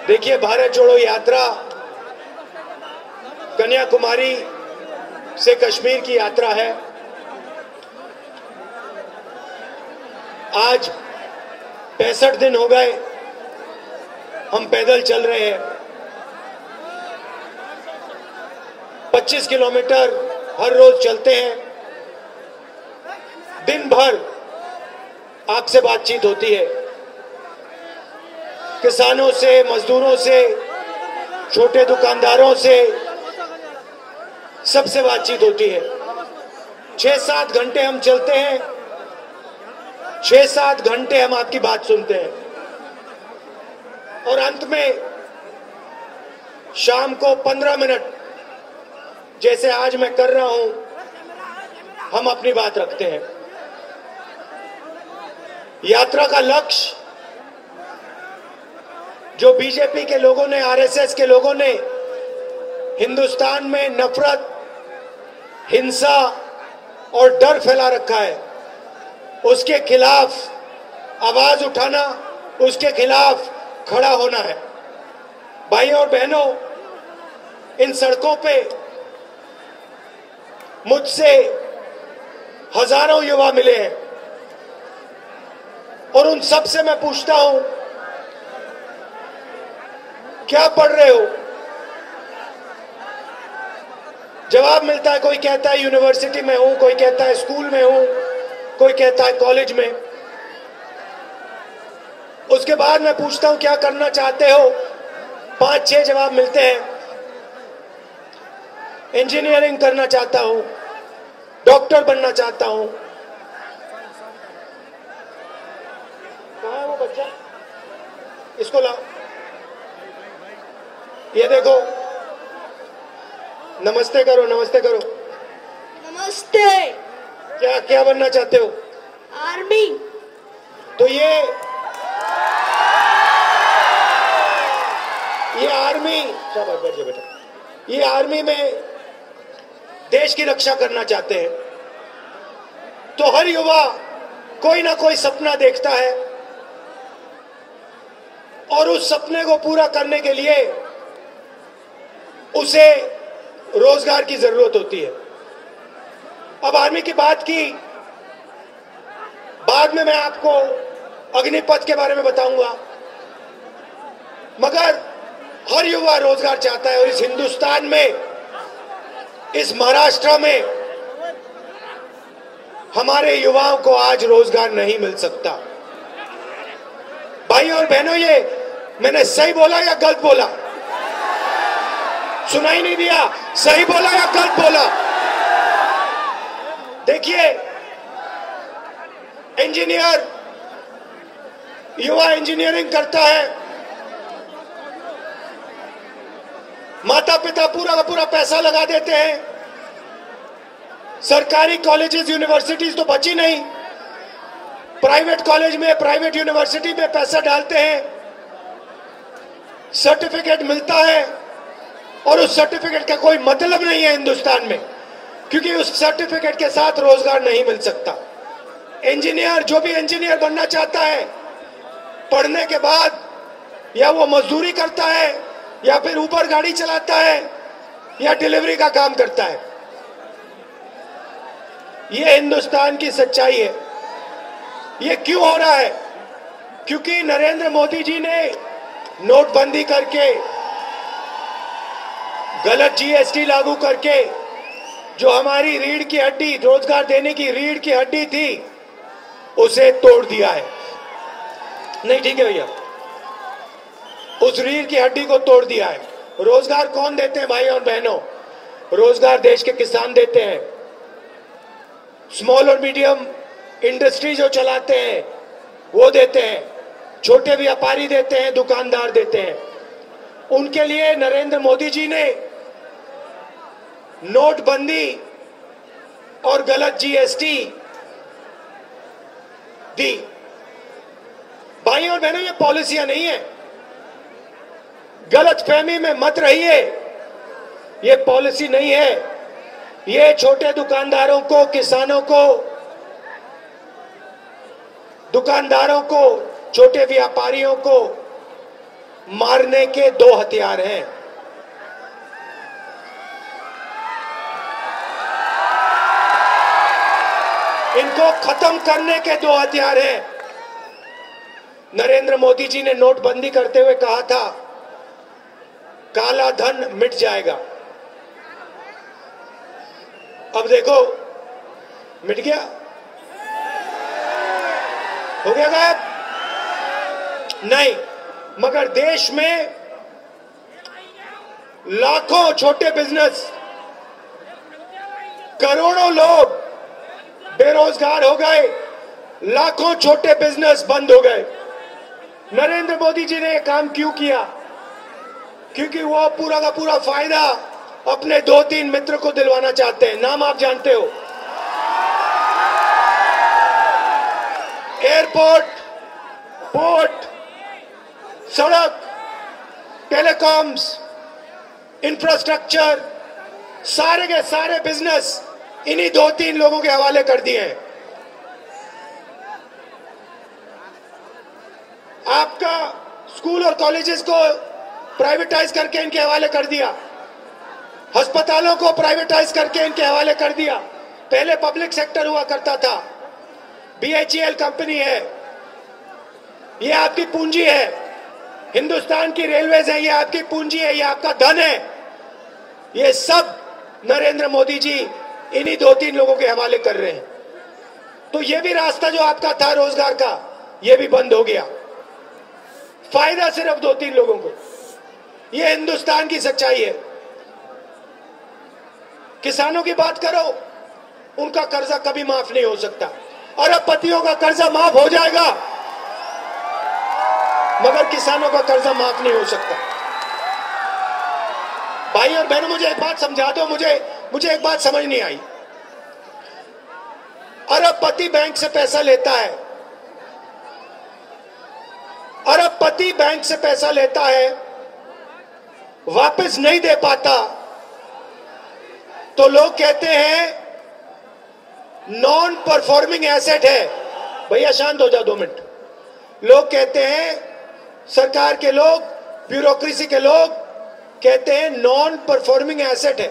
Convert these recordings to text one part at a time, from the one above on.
देखिए, भारत जोड़ो यात्रा कन्याकुमारी से कश्मीर की यात्रा है। आज 65 दिन हो गए हम पैदल चल रहे हैं। 25 किलोमीटर हर रोज चलते हैं। दिन भर आपसे बातचीत होती है, किसानों से, मजदूरों से, छोटे दुकानदारों से, सबसे बातचीत होती है। 6-7 घंटे हम चलते हैं, 6-7 घंटे हम आपकी बात सुनते हैं और अंत में शाम को 15 मिनट, जैसे आज मैं कर रहा हूं, हम अपनी बात रखते हैं। यात्रा का लक्ष्य जो बीजेपी के लोगों ने, आरएसएस के लोगों ने हिंदुस्तान में नफरत, हिंसा और डर फैला रखा है, उसके खिलाफ आवाज उठाना, उसके खिलाफ खड़ा होना है। भाइयों और बहनों, इन सड़कों पे मुझसे हजारों युवा मिले हैं और उन सब से मैं पूछता हूं, क्या पढ़ रहे हो? जवाब मिलता है, कोई कहता है यूनिवर्सिटी में हूं, कोई कहता है स्कूल में हूं, कोई कहता है कॉलेज में। उसके बाद मैं पूछता हूं क्या करना चाहते हो? 5-6 जवाब मिलते हैं। इंजीनियरिंग करना चाहता हूं, डॉक्टर बनना चाहता हूं। कहां है वो बच्चा? इसको लाओ। ये देखो, नमस्ते करो, नमस्ते करो। नमस्ते। क्या क्या बनना चाहते हो? आर्मी। तो ये आर्मी, शाबाश, बैठ जाओ बेटा। ये आर्मी में देश की रक्षा करना चाहते हैं। तो हर युवा कोई ना कोई सपना देखता है और उस सपने को पूरा करने के लिए उसे रोजगार की जरूरत होती है। अब आर्मी की बात की, बाद में मैं आपको अग्निपथ के बारे में बताऊंगा, मगर हर युवा रोजगार चाहता है और इस हिंदुस्तान में, इस महाराष्ट्र में हमारे युवाओं को आज रोजगार नहीं मिल सकता। भाइयों और बहनों, ये मैंने सही बोला या गलत बोला? सुनाई नहीं दिया? सही बोला या गलत बोला? देखिए, इंजीनियर, युवा इंजीनियरिंग करता है, माता पिता पूरा का पूरा पैसा लगा देते हैं, सरकारी कॉलेजेस, यूनिवर्सिटीज तो बची नहीं, प्राइवेट कॉलेज में, प्राइवेट यूनिवर्सिटी में पैसा डालते हैं, सर्टिफिकेट मिलता है और उस सर्टिफिकेट का कोई मतलब नहीं है हिंदुस्तान में, क्योंकि उस सर्टिफिकेट के साथ रोजगार नहीं मिल सकता। इंजीनियर, जो भी इंजीनियर बनना चाहता है, पढ़ने के बाद या वो मजदूरी करता है या फिर ऊपर गाड़ी चलाता है या डिलीवरी का काम करता है। ये हिंदुस्तान की सच्चाई है। ये क्यों हो रहा है? क्योंकि नरेंद्र मोदी जी ने नोटबंदी करके, गलत जीएसटी लागू करके, जो हमारी रीढ़ की हड्डी, रोजगार देने की रीढ़ की हड्डी थी, उसे तोड़ दिया है। नहीं, ठीक है भैया, उस रीढ़ की हड्डी को तोड़ दिया है। रोजगार कौन देते हैं भाई और बहनों? रोजगार देश के किसान देते हैं, स्मॉल और मीडियम इंडस्ट्री जो चलाते हैं वो देते हैं, छोटे व्यापारी देते हैं, दुकानदार देते हैं। उनके लिए नरेंद्र मोदी जी ने नोटबंदी और गलत जीएसटी दी। भाई और बहनों, ये पॉलिसियां नहीं है, गलत फहमी में मत रहिए, ये पॉलिसी नहीं है। ये छोटे दुकानदारों को, किसानों को, दुकानदारों को, छोटे व्यापारियों को मारने के 2 हथियार हैं। इनको खत्म करने के 2 हथियार हैं। नरेंद्र मोदी जी ने नोटबंदी करते हुए कहा था काला धन मिट जाएगा। अब देखो मिट गया, हो गया गायब? नहीं, मगर देश में लाखों छोटे बिजनेस, करोड़ों लोग बेरोजगार हो गए, लाखों छोटे बिजनेस बंद हो गए। नरेंद्र मोदी जी ने यह काम क्यों किया? क्योंकि वो पूरा का पूरा फायदा अपने 2-3 मित्र को दिलवाना चाहते हैं। नाम आप जानते हो, एयरपोर्ट, पोर्ट, सड़क, टेलीकॉम्स, इंफ्रास्ट्रक्चर, सारे के सारे बिजनेस इन्हीं 2-3 लोगों के हवाले कर दिए हैं। आपका स्कूल और कॉलेजेस को प्राइवेटाइज करके इनके हवाले कर दिया, अस्पतालों को प्राइवेटाइज करके इनके हवाले कर दिया। पहले पब्लिक सेक्टर हुआ करता था, BHEL कंपनी है, ये आपकी पूंजी है। हिंदुस्तान की रेलवेज है, ये आपकी पूंजी है, ये आपका धन है। ये सब नरेंद्र मोदी जी इन्हीं 2-3 लोगों के हवाले कर रहे हैं। तो ये भी रास्ता जो आपका था रोजगार का, ये भी बंद हो गया। फायदा सिर्फ 2-3 लोगों को। ये हिंदुस्तान की सच्चाई है। किसानों की बात करो, उनका कर्जा कभी माफ नहीं हो सकता। अरबपतियों का कर्जा माफ हो जाएगा, मगर किसानों का कर्जा माफ नहीं हो सकता। भाई और बहनों, मुझे एक बात समझा दो, मुझे एक बात समझ नहीं आई। अरबपति बैंक से पैसा लेता है, अरबपति बैंक से पैसा लेता है, वापस नहीं दे पाता, तो लोग कहते हैं नॉन परफॉर्मिंग एसेट है। भैया शांत हो जाओ 2 मिनट। लोग कहते हैं, सरकार के लोग, ब्यूरोक्रेसी के लोग कहते हैं नॉन परफॉर्मिंग एसेट है।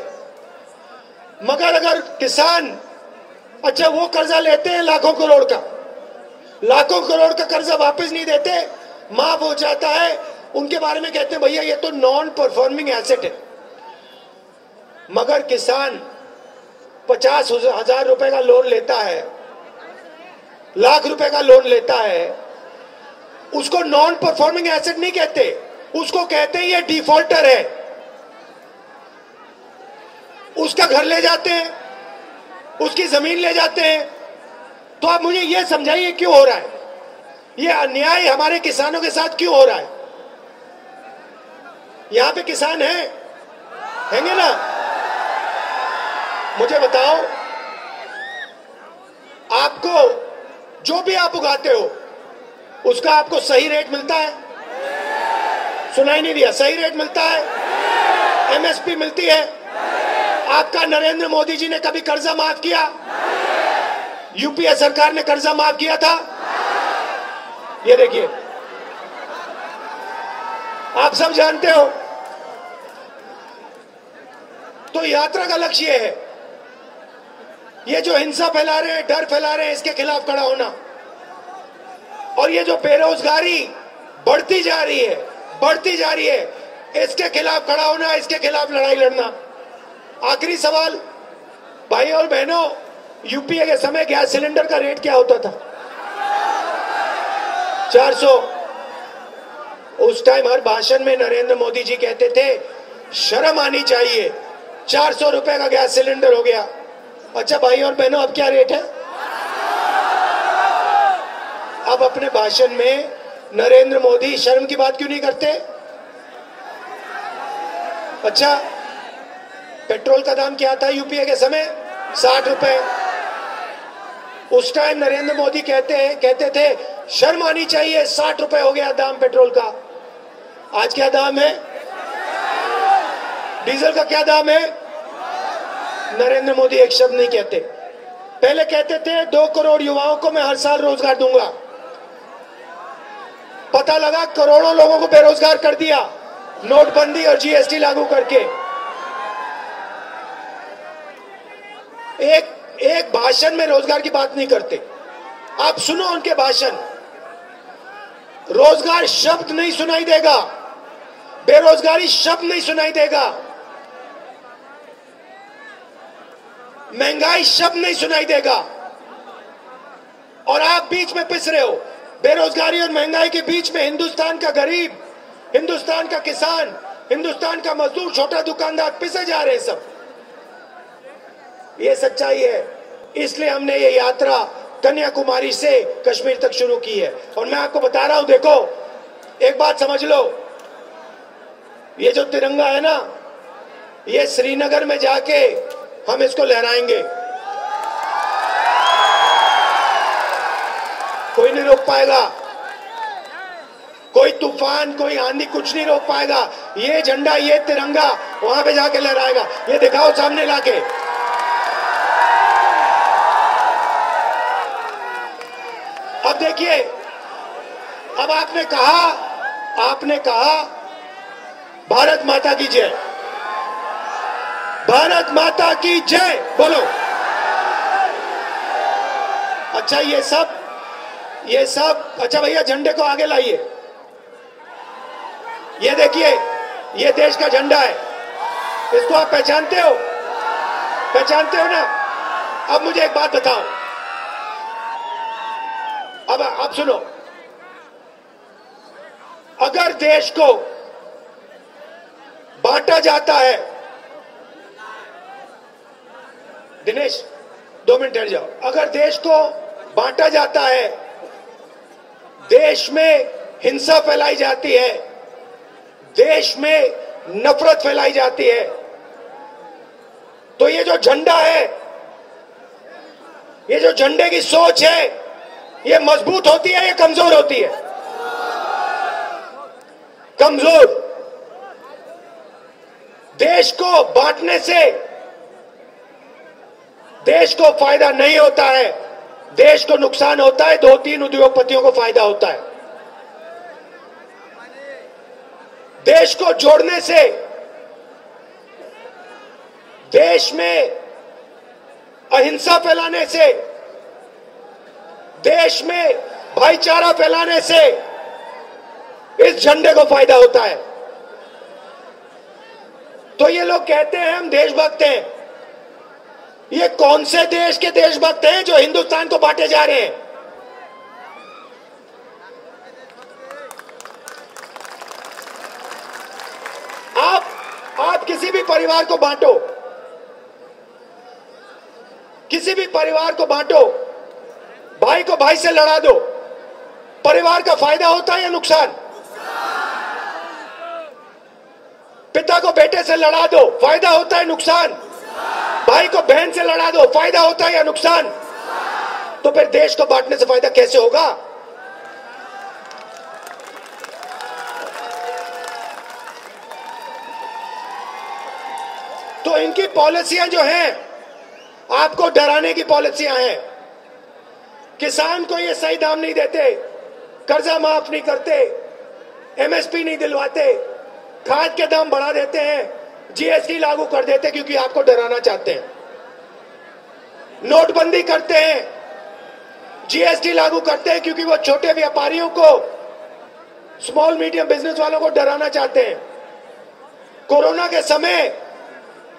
मगर अगर किसान, अच्छा वो कर्जा लेते हैं लाखों करोड़ का, लाखों करोड़ का कर्जा वापस नहीं देते, माफ हो जाता है, उनके बारे में कहते हैं भैया ये तो नॉन परफॉर्मिंग एसेट है। मगर किसान 50,000 रुपए का लोन लेता है, लाख रुपए का लोन लेता है, उसको नॉन परफॉर्मिंग एसेट नहीं कहते, उसको कहते हैं ये डिफॉल्टर है। उसका घर ले जाते हैं, उसकी जमीन ले जाते हैं। तो आप मुझे ये समझाइए क्यों हो रहा है ये अन्याय, हमारे किसानों के साथ क्यों हो रहा है? यहां पे किसान हैंगे ना? मुझे बताओ, आपको जो भी आप उगाते हो उसका आपको सही रेट मिलता है? सुनाई नहीं दिया? सही रेट मिलता है, MSP मिलती है। आपका नरेंद्र मोदी जी ने कभी कर्जा माफ किया? यूपीए सरकार ने कर्जा माफ किया था? ये देखिए, आप सब जानते हो। तो यात्रा का लक्ष्य है ये जो हिंसा फैला रहे हैं, डर फैला रहे हैं, इसके खिलाफ खड़ा होना। और ये जो बेरोजगारी बढ़ती जा रही है, इसके खिलाफ खड़ा होना, इसके खिलाफ लड़ाई लड़ना। आखिरी सवाल, भाई और बहनों, यूपीए के समय गैस सिलेंडर का रेट क्या होता था? 400। उस टाइम हर भाषण में नरेंद्र मोदी जी कहते थे शर्म आनी चाहिए, 400 रुपए का गैस सिलेंडर हो गया। अच्छा भाई और बहनों, अब क्या रेट है? अब अपने भाषण में नरेंद्र मोदी शर्म की बात क्यों नहीं करते? अच्छा, पेट्रोल का दाम क्या था यूपीए के समय? 60 रुपए। उस टाइम नरेंद्र मोदी कहते थे शर्म आनी चाहिए, 60 रुपए हो गया दाम पेट्रोल का। आज क्या दाम है? डीजल का क्या दाम है? नरेंद्र मोदी एक शब्द नहीं कहते। पहले कहते थे 2 करोड़ युवाओं को मैं हर साल रोजगार दूंगा। पता लगा करोड़ों लोगों को बेरोजगार कर दिया नोटबंदी और जीएसटी लागू करके। एक भाषण में रोजगार की बात नहीं करते। आप सुनो उनके भाषण, रोजगार शब्द नहीं सुनाई देगा, बेरोजगारी शब्द नहीं सुनाई देगा, महंगाई शब्द नहीं सुनाई देगा, और आप बीच में पिस रहे हो। बेरोजगारी और महंगाई के बीच में हिंदुस्तान का गरीब, हिंदुस्तान का किसान, हिंदुस्तान का मजदूर, छोटा दुकानदार पिसे जा रहे हैं सब। ये सच्चाई है। इसलिए हमने ये यात्रा कन्याकुमारी से कश्मीर तक शुरू की है। और मैं आपको बता रहा हूं, देखो एक बात समझ लो, ये जो तिरंगा है ना, ये श्रीनगर में जाके हम इसको लहराएंगे, कोई नहीं रोक पाएगा, कोई तूफान, कोई आंधी कुछ नहीं रोक पाएगा। ये झंडा, ये तिरंगा वहां पे जाके लहराएगा। ये दिखाओ सामने लाके। अब देखिए, अब आपने कहा भारत माता की जय, भारत माता की जय बोलो। अच्छा ये सब अच्छा भैया झंडे को आगे लाइए। ये देखिए, ये देश का झंडा है, इसको आप पहचानते हो ना? अब मुझे एक बात बताओ, अब आप सुनो, अगर देश को बांटा जाता है, दिनेश 2 मिनट ठहर जाओ, अगर देश को बांटा जाता है, देश में हिंसा फैलाई जाती है, देश में नफरत फैलाई जाती है, तो ये जो झंडा है, ये जो झंडे की सोच है, ये मजबूत होती है या कमजोर होती है? कमजोर। देश को बांटने से देश को फायदा नहीं होता है, देश को नुकसान होता है, 2-3 उद्योगपतियों को फायदा होता है। देश को जोड़ने से देश में अहिंसा फैलाने से, देश में भाईचारा फैलाने से इस झंडे को फायदा होता है। तो ये लोग कहते हैं हम देशभक्त हैं। ये कौन से देश के देशभक्त हैं जो हिंदुस्तान को बांटे जा रहे हैं? आप किसी भी परिवार को बांटो, किसी भी परिवार को बांटो, भाई को भाई से लड़ा दो, परिवार का फायदा होता है या नुकसान? पिता को बेटे से लड़ा दो, फायदा होता है नुकसान? भाई को बहन से लड़ा दो, फायदा होता है या नुकसान? तो फिर देश को बांटने से फायदा कैसे होगा? तो इनकी पॉलिसियां जो हैं, आपको डराने की पॉलिसियां हैं। किसान को ये सही दाम नहीं देते, कर्जा माफ नहीं करते, एमएसपी नहीं दिलवाते, खाद के दाम बढ़ा देते हैं, जीएसटी लागू कर देते क्योंकि आपको डराना चाहते हैं, नोटबंदी करते हैं, जीएसटी लागू करते हैं क्योंकि वो छोटे व्यापारियों को, स्मॉल मीडियम बिजनेस वालों को डराना चाहते हैं। कोरोना के समय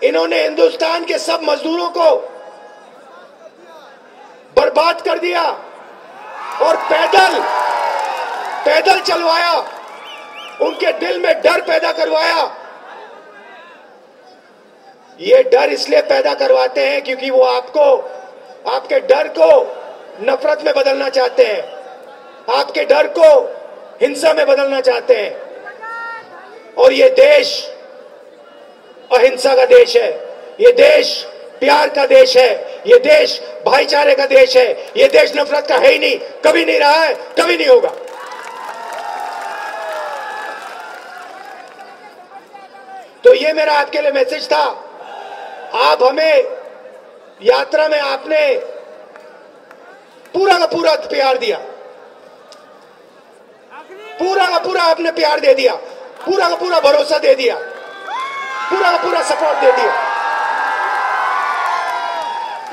इन्होंने हिंदुस्तान के सब मजदूरों को बर्बाद कर दिया और पैदल चलवाया, उनके दिल में डर पैदा करवाया। ये डर इसलिए पैदा करवाते हैं क्योंकि वो आपके डर को नफरत में बदलना चाहते हैं, आपके डर को हिंसा में बदलना चाहते हैं। और ये देश अहिंसा का देश है, ये देश प्यार का देश है, ये देश भाईचारे का देश है, ये देश नफरत का है ही नहीं, कभी नहीं रहा है, कभी नहीं होगा। तो ये मेरा आपके लिए मैसेज था। आप हमें यात्रा में आपने पूरा का पूरा प्यार दिया, पूरा का पूरा आपने प्यार दे दिया, पूरा का पूरा भरोसा दे दिया, पूरा का पूरा सपोर्ट दे दिया।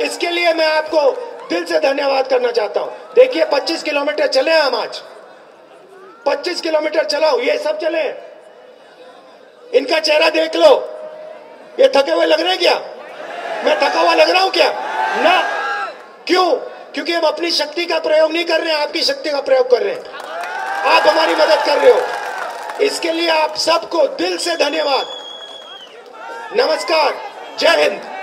इसके लिए मैं आपको दिल से धन्यवाद करना चाहता हूं। देखिए 25 किलोमीटर चले हम आज, 25 किलोमीटर चला हूं, ये सब चले। इनका चेहरा देख लो, ये थके हुए लग रहे हैं क्या? मैं थका हुआ लग रहा हूं क्या? ना। क्यों? क्योंकि हम अपनी शक्ति का प्रयोग नहीं कर रहे हैं, आपकी शक्ति का प्रयोग कर रहे हैं। आप हमारी मदद कर रहे हो, इसके लिए आप सबको दिल से धन्यवाद। नमस्कार, जय हिंद।